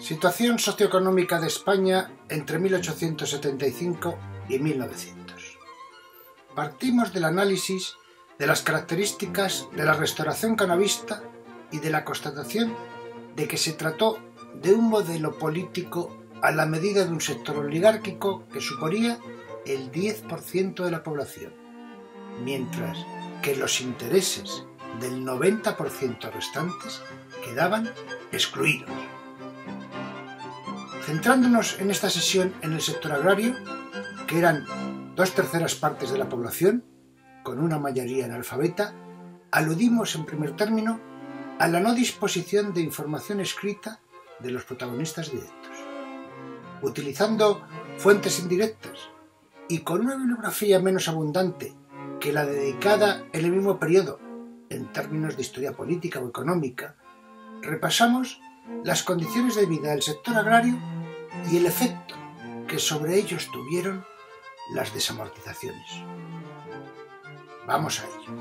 Situación socioeconómica de España entre 1875 y 1900. Partimos del análisis de las características de la restauración canovista y de la constatación de que se trató de un modelo político a la medida de un sector oligárquico que suponía el 10% de la población, mientras que los intereses del 90% restantes quedaban excluidos. Centrándonos en esta sesión en el sector agrario, que eran 2/3 partes de la población, con una mayoría analfabeta, aludimos en primer término a la no disposición de información escrita de los protagonistas directos. Utilizando fuentes indirectas y con una bibliografía menos abundante que la dedicada en el mismo periodo en términos de historia política o económica, repasamos las condiciones de vida del sector agrario y el efecto que sobre ellos tuvieron las desamortizaciones. Vamos a ello.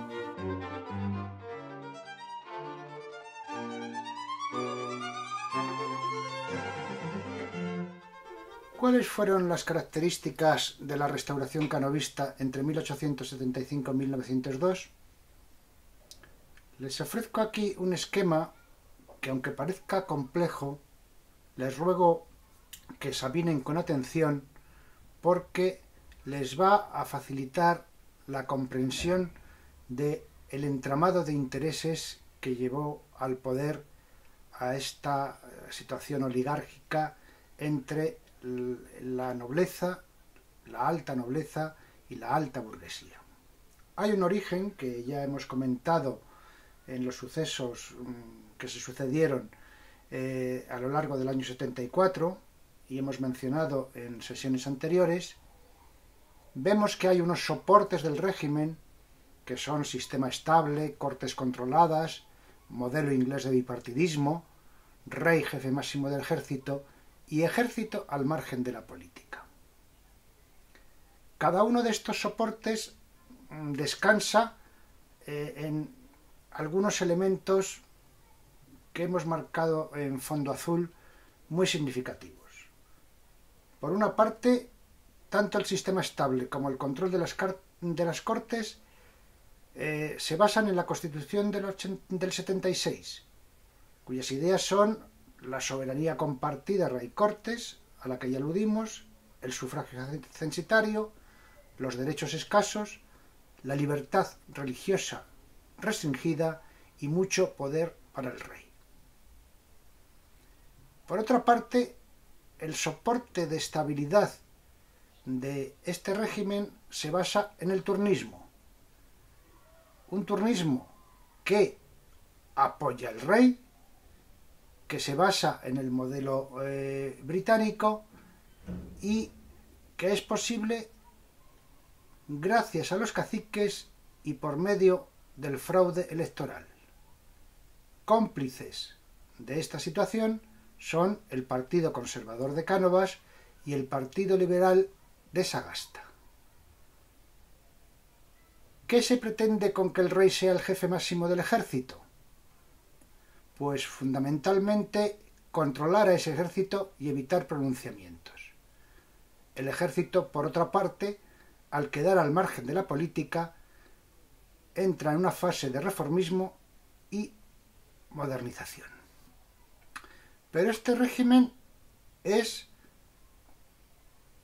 ¿Cuáles fueron las características de la restauración canovista entre 1875 y 1902? Les ofrezco aquí un esquema que, aunque parezca complejo, les ruego que examinen con atención porque les va a facilitar la comprensión del entramado de intereses que llevó al poder a esta situación oligárquica entre la nobleza, la alta nobleza y la alta burguesía. Hay un origen que ya hemos comentado en los sucesos que se sucedieron a lo largo del año 74 y hemos mencionado en sesiones anteriores. Vemos que hay unos soportes del régimen que son sistema estable, cortes controladas, modelo inglés de bipartidismo, rey jefe máximo del ejército y ejército al margen de la política. Cada uno de estos soportes descansa en algunos elementos que hemos marcado en fondo azul muy significativos. Por una parte, tanto el sistema estable como el control de las Cortes se basan en la Constitución del 76, cuyas ideas son la soberanía compartida rey-Cortes, a la que ya aludimos, el sufragio censitario, los derechos escasos, la libertad religiosa restringida y mucho poder para el rey. Por otra parte, el soporte de estabilidad de este régimen se basa en el turnismo. Un turnismo que apoya al rey, que se basa en el modelo británico y que es posible gracias a los caciques y por medio del fraude electoral. Cómplices de esta situación son el Partido Conservador de Cánovas y el Partido Liberal de Sagasta. ¿Qué se pretende con que el rey sea el jefe máximo del ejército? Pues fundamentalmente controlar a ese ejército y evitar pronunciamientos. El ejército, por otra parte, al quedar al margen de la política, entra en una fase de reformismo y modernización. Pero este régimen es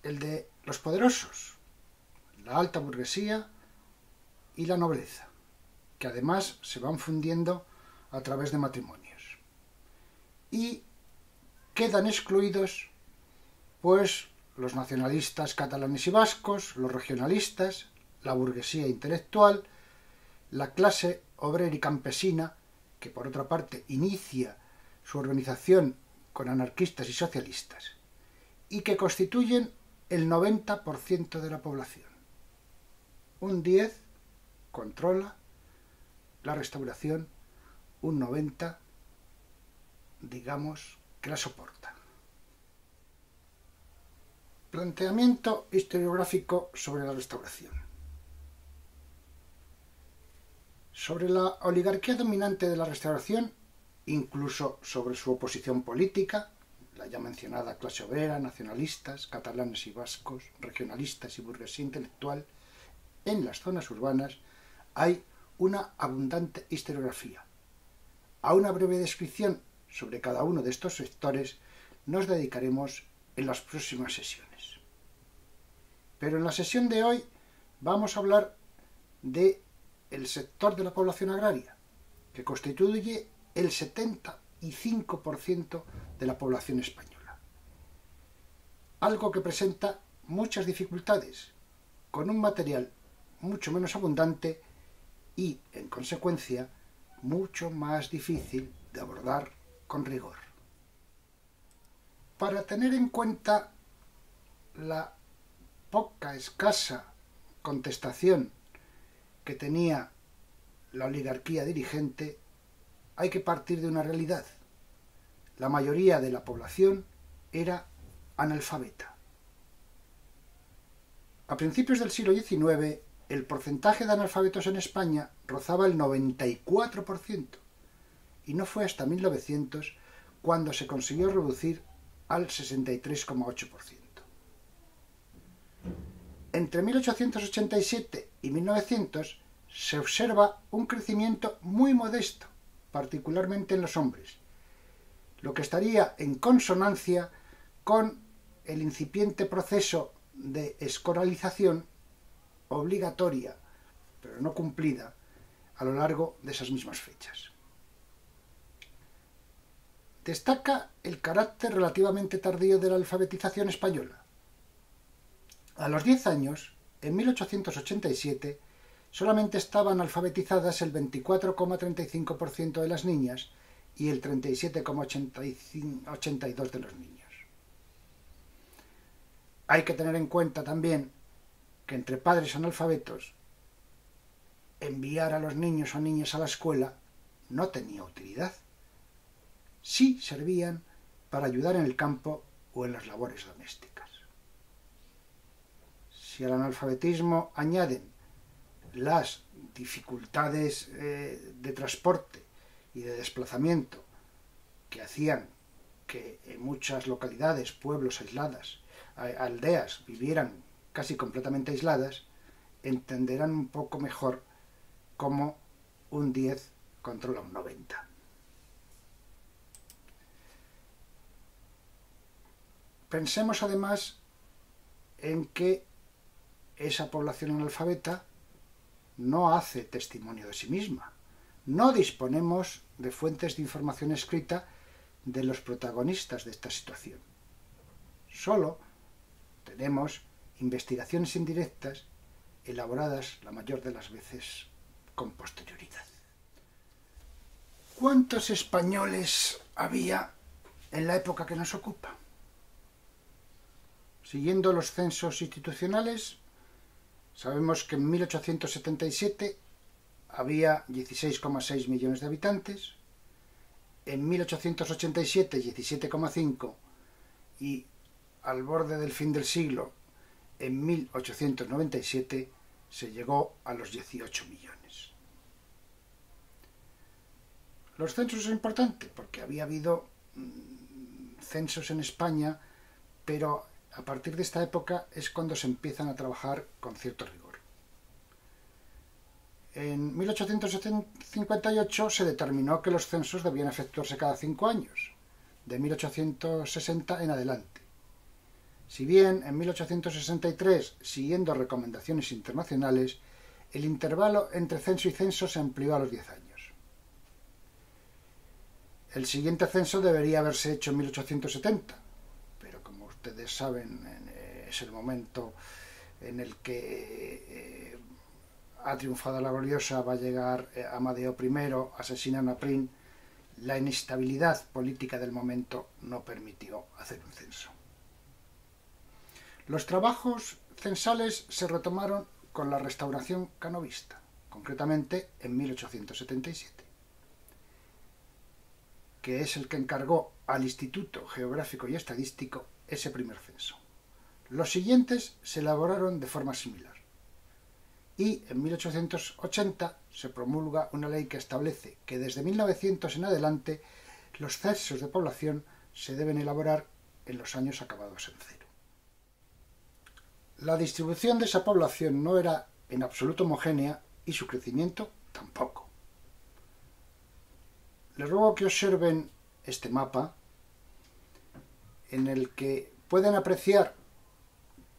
el de los poderosos, la alta burguesía y la nobleza, que además se van fundiendo a través de matrimonios. Y quedan excluidos, pues, los nacionalistas catalanes y vascos, los regionalistas, la burguesía intelectual, la clase obrera y campesina, que por otra parte inicia su organización con anarquistas y socialistas, y que constituyen el 90% de la población. Un 10% controla la restauración, un 90% digamos que la soporta. Planteamiento historiográfico sobre la restauración. Sobre la oligarquía dominante de la restauración, incluso sobre su oposición política, la ya mencionada clase obrera, nacionalistas, catalanes y vascos, regionalistas y burguesía intelectual, en las zonas urbanas hay una abundante historiografía. A una breve descripción sobre cada uno de estos sectores nos dedicaremos en las próximas sesiones. Pero en la sesión de hoy vamos a hablar del sector de la población agraria, que constituye el 75% de la población española. Algo que presenta muchas dificultades, con un material mucho menos abundante y, en consecuencia, mucho más difícil de abordar con rigor. Para tener en cuenta la poca, escasa contestación que tenía la oligarquía dirigente, hay que partir de una realidad. La mayoría de la población era analfabeta. A principios del siglo XIX, el porcentaje de analfabetos en España rozaba el 94%, y no fue hasta 1900 cuando se consiguió reducir al 63,8%. Entre 1887 y 1900 se observa un crecimiento muy modesto, particularmente en los hombres, lo que estaría en consonancia con el incipiente proceso de escolarización obligatoria, pero no cumplida, a lo largo de esas mismas fechas. Destaca el carácter relativamente tardío de la alfabetización española. A los 10 años, en 1887, solamente estaban alfabetizadas el 24,35% de las niñas y el 37,82% de los niños. Hay que tener en cuenta también que entre padres analfabetos, enviar a los niños o niñas a la escuela no tenía utilidad. Sí servían para ayudar en el campo o en las labores domésticas. Si al analfabetismo añaden las dificultades de transporte y de desplazamiento que hacían que en muchas localidades, pueblos aisladas, aldeas vivieran casi completamente aisladas, entenderán un poco mejor cómo un 10 controla un 90. Pensemos además en que esa población analfabeta no hace testimonio de sí misma. No disponemos de fuentes de información escrita de los protagonistas de esta situación. Solo tenemos investigaciones indirectas elaboradas la mayor de las veces con posterioridad. ¿Cuántos españoles había en la época que nos ocupa? Siguiendo los censos institucionales, sabemos que en 1877 había 16,6 millones de habitantes, en 1887 17,5 y al borde del fin del siglo, en 1897, se llegó a los 18 millones. Los censos son importantes porque había habido censos en España, pero a partir de esta época es cuando se empiezan a trabajar con cierto rigor. En 1858 se determinó que los censos debían efectuarse cada 5 años, de 1860 en adelante. Si bien en 1863, siguiendo recomendaciones internacionales, el intervalo entre censo y censo se amplió a los 10 años. El siguiente censo debería haberse hecho en 1870, pero como ustedes saben, es el momento en el que ha triunfado la gloriosa, va a llegar Amadeo I, asesinan a Prim, la inestabilidad política del momento no permitió hacer un censo. Los trabajos censales se retomaron con la restauración canovista, concretamente en 1877, que es el que encargó al Instituto Geográfico y Estadístico ese primer censo. Los siguientes se elaboraron de forma similar. Y en 1880 se promulga una ley que establece que desde 1900 en adelante los censos de población se deben elaborar en los años acabados en cero. La distribución de esa población no era en absoluto homogénea y su crecimiento tampoco. Les ruego que observen este mapa en el que pueden apreciar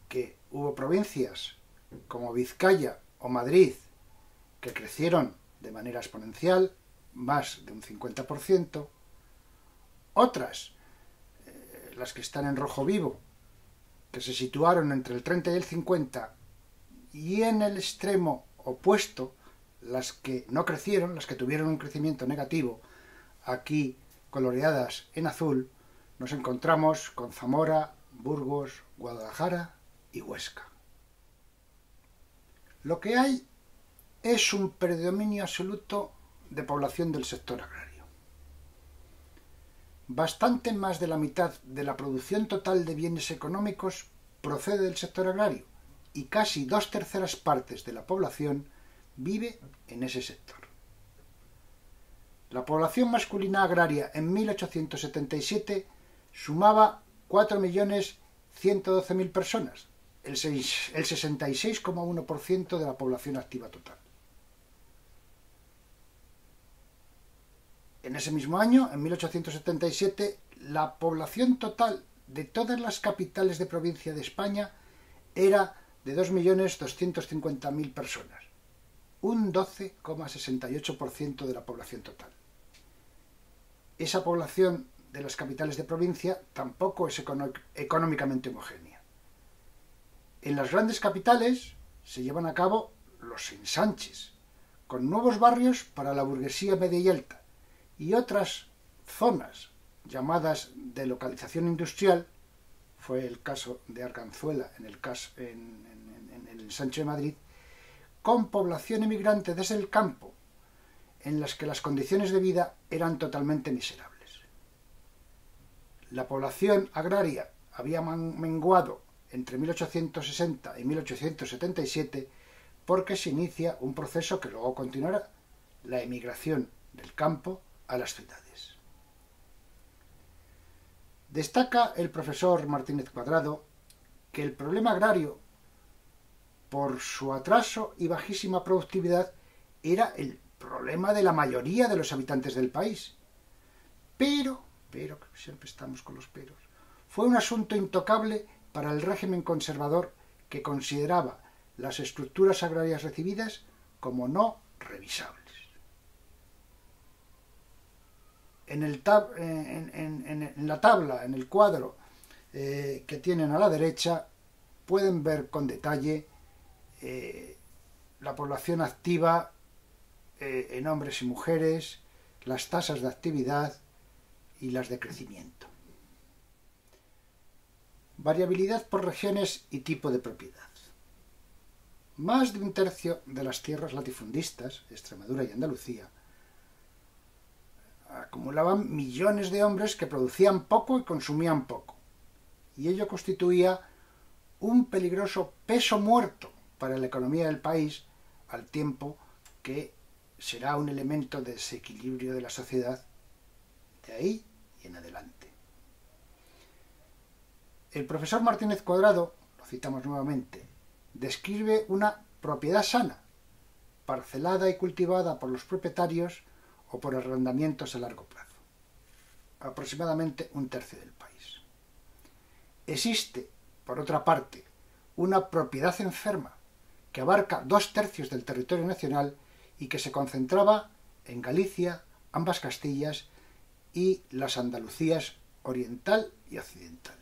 que hubo provincias como Vizcaya o Madrid que crecieron de manera exponencial, más de un 50%, otras, las que están en rojo vivo, que se situaron entre el 30 y el 50, y en el extremo opuesto, las que no crecieron, las que tuvieron un crecimiento negativo, aquí coloreadas en azul, nos encontramos con Zamora, Burgos, Guadalajara y Huesca. Lo que hay es un predominio absoluto de población del sector agrario. Bastante más de la mitad de la producción total de bienes económicos procede del sector agrario y casi 2/3 partes de la población vive en ese sector. La población masculina agraria en 1877 sumaba 4.112.000 personas, el 66,1% de la población activa total. En ese mismo año, en 1877, la población total de todas las capitales de provincia de España era de 2.250.000 personas, un 12,68% de la población total. Esa población de las capitales de provincia tampoco es económicamente homogénea. En las grandes capitales se llevan a cabo los ensanches, con nuevos barrios para la burguesía media y alta, y otras zonas llamadas de localización industrial, fue el caso de Arganzuela en el ensanche de Madrid, con población emigrante desde el campo, en las que las condiciones de vida eran totalmente miserables. La población agraria había menguado entre 1860 y 1877 porque se inicia un proceso que luego continuará, la emigración del campo a las ciudades. Destaca el profesor Martínez Cuadrado que el problema agrario, por su atraso y bajísima productividad, era el problema de la mayoría de los habitantes del país. Pero, siempre estamos con los peros, fue un asunto intocable para el régimen conservador que consideraba las estructuras agrarias recibidas como no revisables. En la tabla, en el cuadro que tienen a la derecha, pueden ver con detalle la población activa en hombres y mujeres, las tasas de actividad y las de crecimiento. Variabilidad por regiones y tipo de propiedad. Más de un tercio de las tierras latifundistas, Extremadura y Andalucía, acumulaban millones de hombres que producían poco y consumían poco, y ello constituía un peligroso peso muerto para la economía del país, al tiempo que será un elemento de desequilibrio de la sociedad de ahí y en adelante. El profesor Martínez Cuadrado, lo citamos nuevamente, describe una propiedad sana, parcelada y cultivada por los propietarios o por arrendamientos a largo plazo, aproximadamente un tercio del país. Existe, por otra parte, una propiedad enferma que abarca 2/3 del territorio nacional y que se concentraba en Galicia, ambas Castillas y las Andalucías oriental y occidental.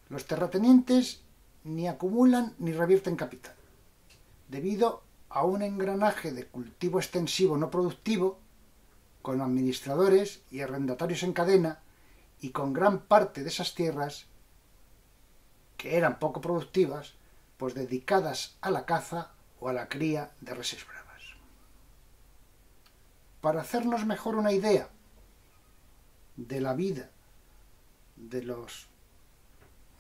Los terratenientes ni acumulan ni revierten capital, debido a un engranaje de cultivo extensivo no productivo, con administradores y arrendatarios en cadena, y con gran parte de esas tierras, que eran poco productivas, pues dedicadas a la caza o a la cría de reses bravas. Para hacernos mejor una idea de la vida de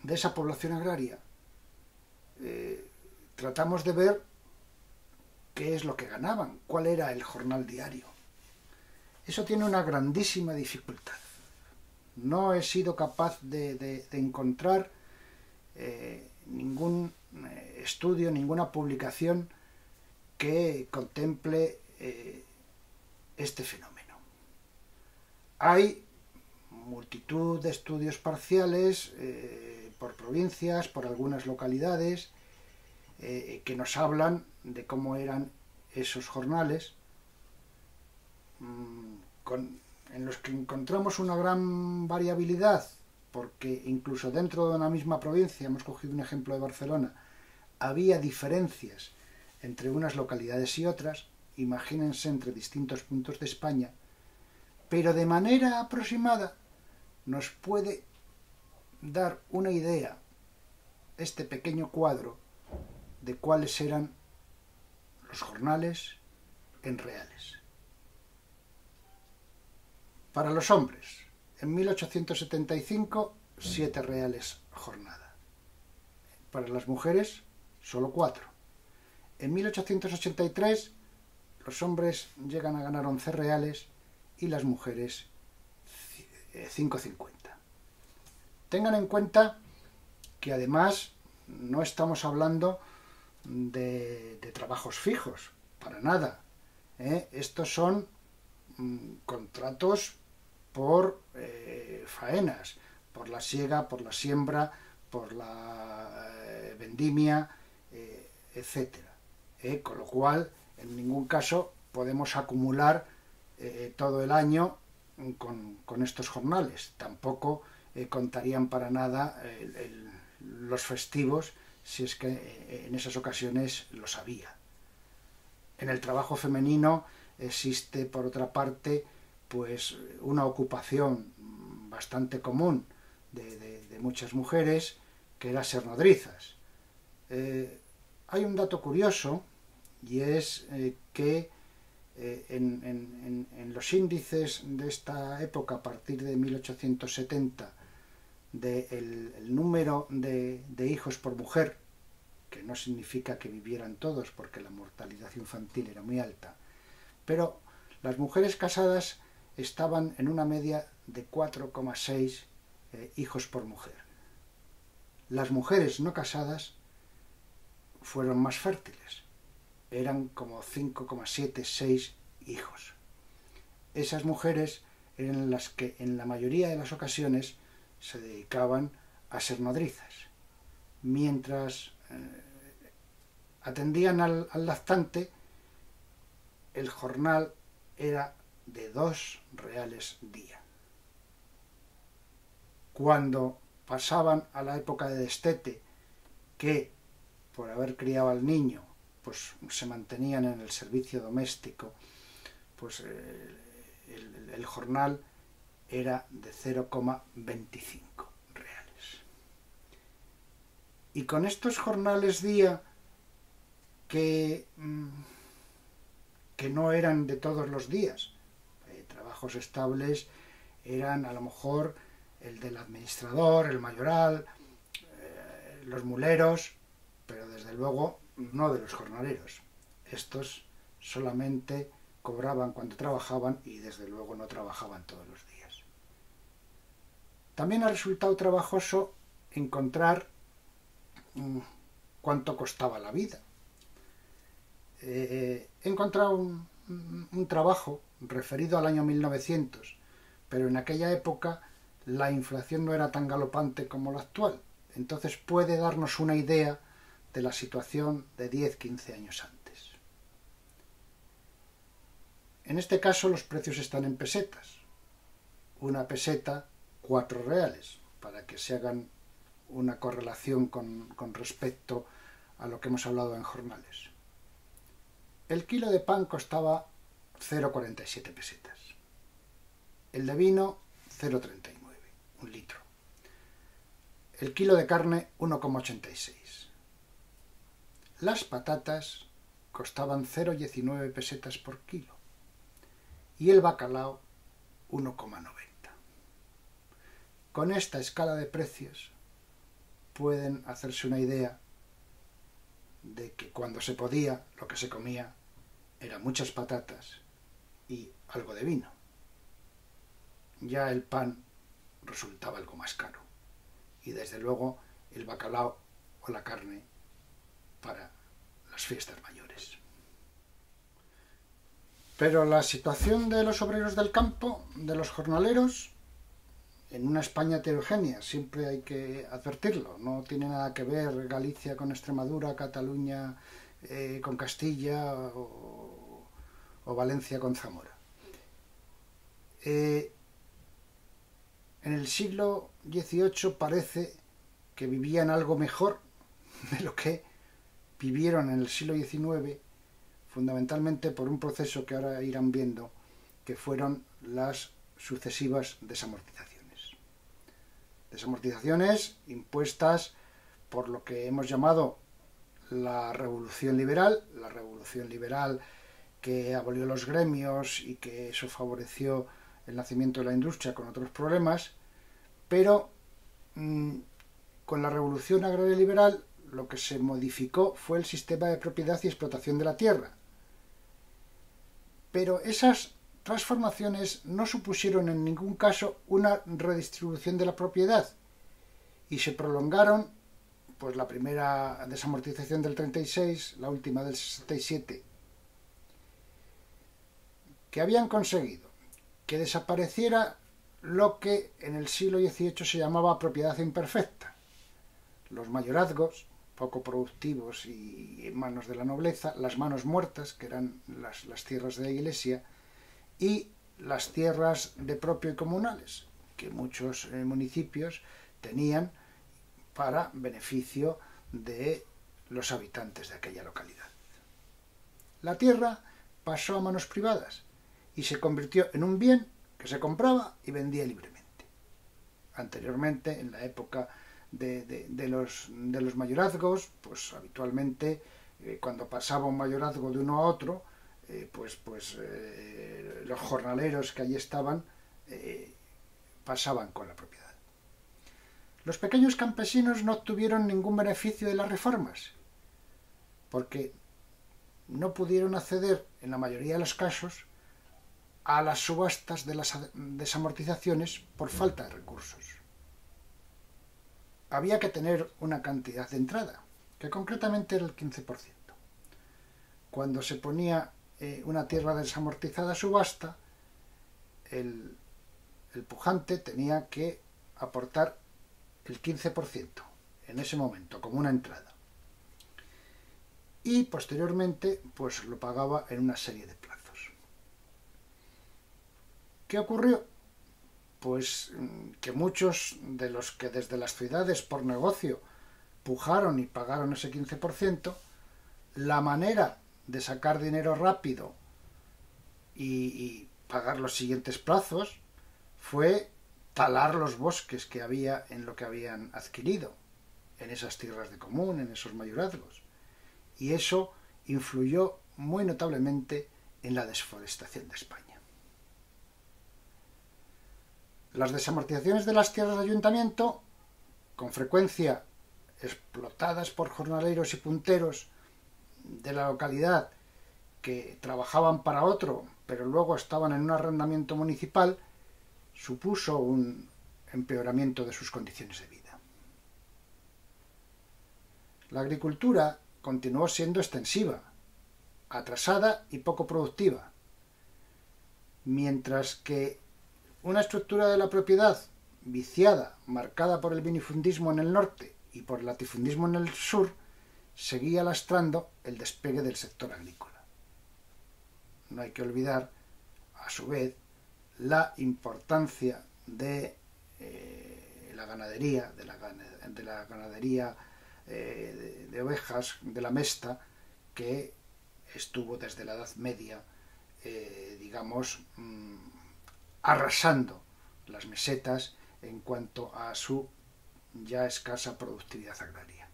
esa población agraria, tratamos de ver qué es lo que ganaban, cuál era el jornal diario. Eso tiene una grandísima dificultad. No he sido capaz de encontrar ningún estudio, ninguna publicación que contemple este fenómeno. Hay multitud de estudios parciales por provincias, por algunas localidades, que nos hablan de cómo eran esos jornales, en los que encontramos una gran variabilidad, porque incluso dentro de una misma provincia, hemos cogido un ejemplo de Barcelona, había diferencias entre unas localidades y otras, imagínense entre distintos puntos de España, pero de manera aproximada nos puede dar una idea este pequeño cuadro de cuáles eran los jornales en reales. Para los hombres, en 1875, 7 reales jornada. Para las mujeres, solo 4. En 1883, los hombres llegan a ganar 11 reales y las mujeres 5,50. Tengan en cuenta que además no estamos hablando de trabajos fijos, para nada. Estos son contratos por faenas, por la siega, por la siembra, por la vendimia, etc. Con lo cual, en ningún caso podemos acumular todo el año con estos jornales. Tampoco contarían para nada los festivos, si es que en esas ocasiones los había. En el trabajo femenino existe, por otra parte, pues una ocupación bastante común de muchas mujeres, que era ser nodrizas. Hay un dato curioso, y es que en los índices de esta época, a partir de 1870, el número de hijos por mujer, que no significa que vivieran todos, porque la mortalidad infantil era muy alta, pero las mujeres casadas estaban en una media de 4,6 hijos por mujer. Las mujeres no casadas fueron más fértiles, eran como 5,7, 6 hijos. Esas mujeres eran las que en la mayoría de las ocasiones se dedicaban a ser nodrizas, mientras atendían al lactante. El jornal era de 2 reales día. Cuando pasaban a la época de destete, que por haber criado al niño pues se mantenían en el servicio doméstico, pues el jornal era de 0,25 reales. Y con estos jornales día que no eran de todos los días, trabajos estables eran a lo mejor el del administrador, el mayoral, los muleros, pero desde luego no de los jornaleros. Estos solamente cobraban cuando trabajaban y desde luego no trabajaban todos los días. También ha resultado trabajoso encontrar cuánto costaba la vida. He encontrado un trabajo referido al año 1900, pero en aquella época la inflación no era tan galopante como la actual, entonces puede darnos una idea de la situación de 10-15 años antes. En este caso los precios están en pesetas. Una peseta, 4 reales, para que se hagan una correlación con respecto a lo que hemos hablado en jornales. El kilo de pan costaba 0,47 pesetas. El de vino, 0,39, un litro. El kilo de carne, 1,86. Las patatas costaban 0,19 pesetas por kilo. Y el bacalao, 1,90. Con esta escala de precios pueden hacerse una idea de que cuando se podía, lo que se comía eran muchas patatas y algo de vino. Ya el pan resultaba algo más caro. Y desde luego el bacalao o la carne para las fiestas mayores. Pero la situación de los obreros del campo, de los jornaleros, en una España heterogénea, siempre hay que advertirlo, no tiene nada que ver Galicia con Extremadura, Cataluña con Castilla o Valencia con Zamora. En el siglo XVIII parece que vivían algo mejor de lo que vivieron en el siglo XIX, fundamentalmente por un proceso que ahora irán viendo, que fueron las sucesivas desamortizaciones. Desamortizaciones impuestas por lo que hemos llamado la revolución liberal que abolió los gremios y que eso favoreció el nacimiento de la industria con otros problemas, pero con la revolución agraria liberal lo que se modificó fue el sistema de propiedad y explotación de la tierra. Pero esas transformaciones no supusieron en ningún caso una redistribución de la propiedad y se prolongaron, pues la primera desamortización del 36, la última del 67, que habían conseguido que desapareciera lo que en el siglo XVIII se llamaba propiedad imperfecta. Los mayorazgos, poco productivos y en manos de la nobleza, las manos muertas, que eran las tierras de la iglesia, y las tierras de propio y comunales, que muchos municipios tenían para beneficio de los habitantes de aquella localidad. La tierra pasó a manos privadas y se convirtió en un bien que se compraba y vendía libremente. Anteriormente, en la época de los mayorazgos, pues habitualmente cuando pasaba un mayorazgo de uno a otro, los jornaleros que allí estaban pasaban con la propiedad. Los pequeños campesinos no obtuvieron ningún beneficio de las reformas, porque no pudieron acceder, en la mayoría de los casos, a las subastas de las desamortizaciones por falta de recursos. Había que tener una cantidad de entrada, que concretamente era el 15%. Cuando se ponía una tierra desamortizada a subasta, el pujante tenía que aportar el 15% en ese momento, como una entrada. Y posteriormente, pues lo pagaba en una serie de plazos. ¿Qué ocurrió? Pues que muchos de los que desde las ciudades por negocio pujaron y pagaron ese 15%, la manera de sacar dinero rápido y pagar los siguientes plazos fue talar los bosques que había en lo que habían adquirido, en esas tierras de común, en esos mayorazgos. Y eso influyó muy notablemente en la desforestación de España. Las desamortizaciones de las tierras de ayuntamiento, con frecuencia explotadas por jornaleros y punteros de la localidad que trabajaban para otro, pero luego estaban en un arrendamiento municipal, supuso un empeoramiento de sus condiciones de vida. La agricultura continuó siendo extensiva, atrasada y poco productiva, mientras que una estructura de la propiedad viciada, marcada por el minifundismo en el norte y por el latifundismo en el sur, seguía lastrando el despegue del sector agrícola. No hay que olvidar, a su vez, la importancia de la ganadería, de ovejas, de la mesta, que estuvo desde la Edad Media, arrasando las mesetas en cuanto a su ya escasa productividad agraria.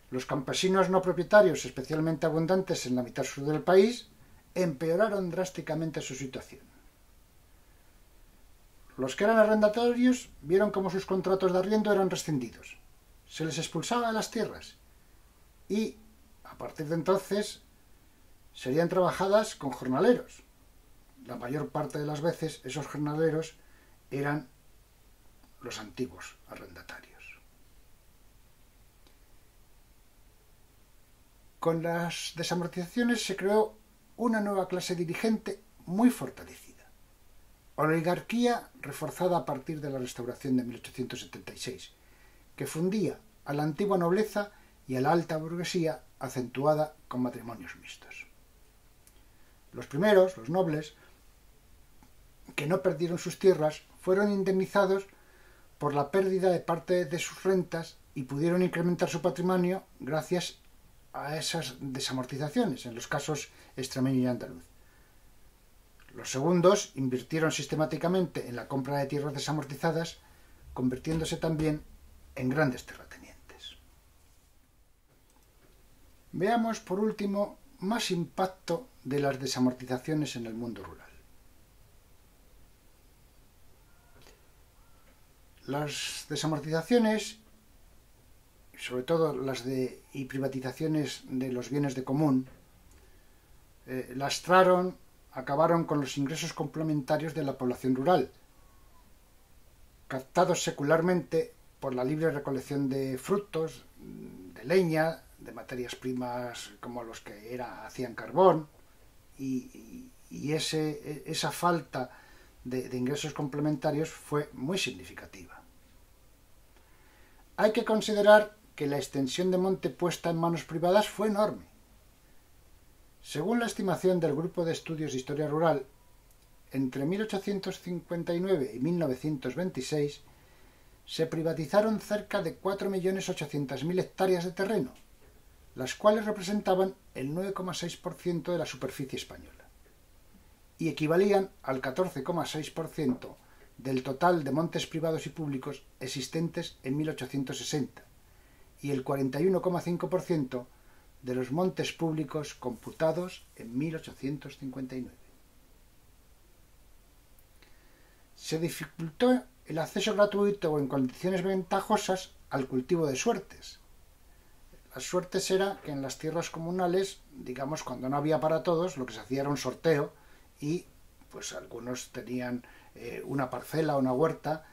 Los campesinos no propietarios, especialmente abundantes en la mitad sur del país, empeoraron drásticamente su situación. Los que eran arrendatarios vieron cómo sus contratos de arriendo eran rescindidos. Se les expulsaba de las tierras y, a partir de entonces, serían trabajadas con jornaleros. La mayor parte de las veces esos jornaleros eran los antiguos arrendatarios. Con las desamortizaciones se creó una nueva clase dirigente muy fortalecida. Oligarquía reforzada a partir de la Restauración de 1876, que fundía a la antigua nobleza y a la alta burguesía acentuada con matrimonios mixtos. Los primeros, los nobles, que no perdieron sus tierras, fueron indemnizados por la pérdida de parte de sus rentas y pudieron incrementar su patrimonio gracias a esas desamortizaciones, en los casos extremeño y andaluz. Los segundos invirtieron sistemáticamente en la compra de tierras desamortizadas, convirtiéndose también en grandes terratenientes. Veamos, por último, más impacto de las desamortizaciones en el mundo rural. Las desamortizaciones, sobre todo las y privatizaciones de los bienes de común, acabaron con los ingresos complementarios de la población rural, captados secularmente por la libre recolección de frutos, de leña, de materias primas como los que hacían carbón, y esa falta de ingresos complementarios fue muy significativa. Hay que considerar que la extensión de monte puesta en manos privadas fue enorme. Según la estimación del Grupo de Estudios de Historia Rural, entre 1859 y 1926 se privatizaron cerca de 4.800.000 hectáreas de terreno, las cuales representaban el 9,6% de la superficie española y equivalían al 14,6% del total de montes privados y públicos existentes en 1860 y el 41,5% de los montes públicos computados en 1859. Se dificultó el acceso gratuito o en condiciones ventajosas al cultivo de suertes. Las suertes era que en las tierras comunales, digamos, cuando no había para todos, lo que se hacía era un sorteo y pues algunos tenían una parcela o una huerta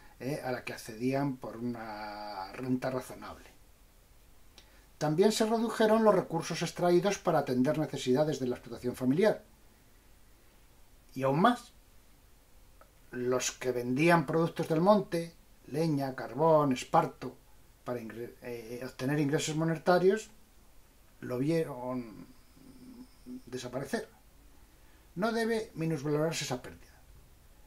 a la que accedían por una renta razonable. También se redujeron los recursos extraídos para atender necesidades de la explotación familiar. Y aún más, los que vendían productos del monte, leña, carbón, esparto, para obtener ingresos monetarios, lo vieron desaparecer. No debe minusvalorarse esa pérdida.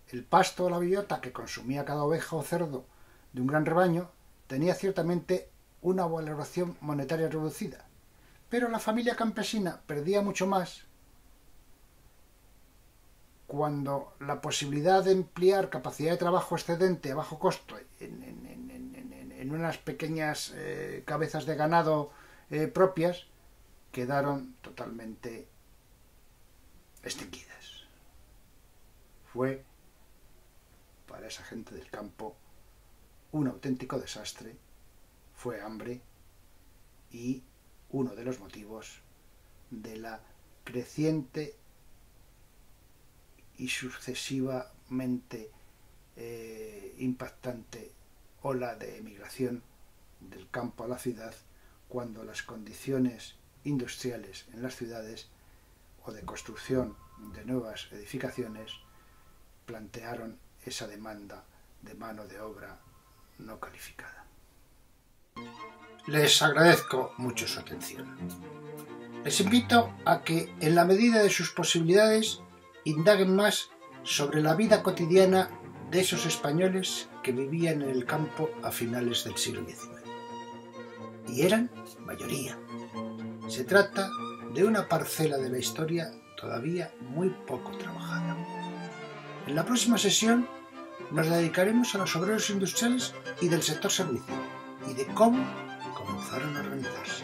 El pasto o la bellota que consumía cada oveja o cerdo de un gran rebaño tenía ciertamente una valoración monetaria reducida, pero la familia campesina perdía mucho más cuando la posibilidad de emplear capacidad de trabajo excedente a bajo costo en unas pequeñas cabezas de ganado propias quedaron totalmente extinguidas. Fue para esa gente del campo un auténtico desastre, fue hambre y uno de los motivos de la creciente y sucesivamente impactante ola de emigración del campo a la ciudad cuando las condiciones industriales en las ciudades o de construcción de nuevas edificaciones plantearon esa demanda de mano de obra no calificada. Les agradezco mucho su atención. Les invito a que, en la medida de sus posibilidades, indaguen más sobre la vida cotidiana de esos españoles que vivían en el campo a finales del siglo XIX. Y eran mayoría. Se trata de una parcela de la historia todavía muy poco trabajada. En la próxima sesión nos dedicaremos a los obreros industriales y del sector servicio y de cómo comenzaron a organizarse.